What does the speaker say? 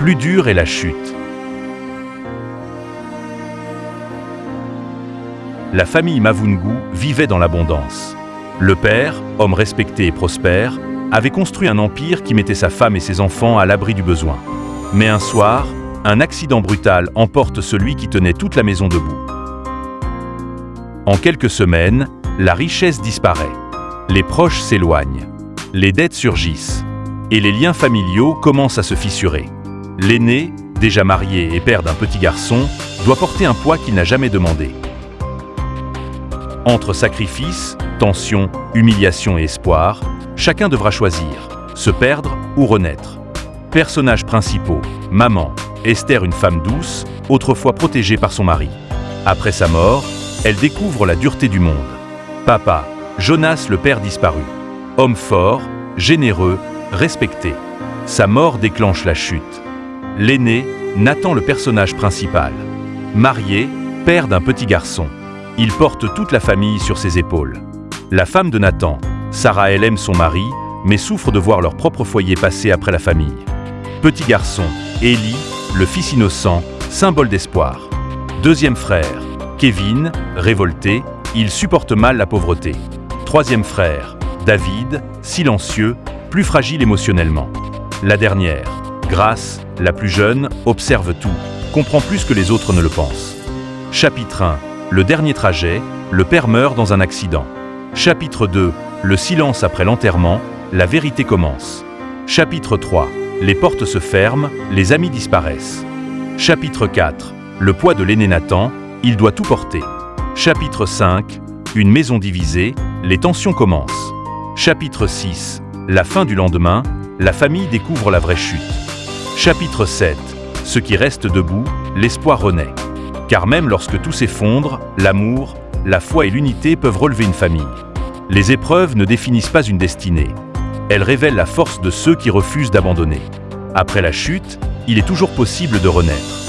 Plus dure est la chute. La famille Mavungu vivait dans l'abondance. Le père, homme respecté et prospère, avait construit un empire qui mettait sa femme et ses enfants à l'abri du besoin. Mais un soir, un accident brutal emporte celui qui tenait toute la maison debout. En quelques semaines, la richesse disparaît. Les proches s'éloignent. Les dettes surgissent. Et les liens familiaux commencent à se fissurer. L'aîné, déjà marié et père d'un petit garçon, doit porter un poids qu'il n'a jamais demandé. Entre sacrifice, tension, humiliation et espoir, chacun devra choisir, se perdre ou renaître. Personnages principaux, maman, Esther, une femme douce, autrefois protégée par son mari. Après sa mort, elle découvre la dureté du monde. Papa, Jonas, le père disparu. Homme fort, généreux, respecté. Sa mort déclenche la chute. L'aîné, Nathan, le personnage principal. Marié, père d'un petit garçon. Il porte toute la famille sur ses épaules. La femme de Nathan, Sarah, elle aime son mari, mais souffre de voir leur propre foyer passer après la famille. Petit garçon, Élie, le fils innocent, symbole d'espoir. Deuxième frère, Kevin, révolté, il supporte mal la pauvreté. Troisième frère, David, silencieux, plus fragile émotionnellement. La dernière, Grace, la plus jeune, observe tout, comprend plus que les autres ne le pensent. Chapitre 1. Le dernier trajet, le père meurt dans un accident. Chapitre 2. Le silence après l'enterrement, la vérité commence. Chapitre 3. Les portes se ferment, les amis disparaissent. Chapitre 4. Le poids de l'aîné Nathan, il doit tout porter. Chapitre 5. Une maison divisée, les tensions commencent. Chapitre 6. La fin du lendemain, la famille découvre la vraie chute. Chapitre 7. Ce qui reste debout, l'espoir renaît. Car même lorsque tout s'effondre, l'amour, la foi et l'unité peuvent relever une famille. Les épreuves ne définissent pas une destinée. Elles révèlent la force de ceux qui refusent d'abandonner. Après la chute, il est toujours possible de renaître.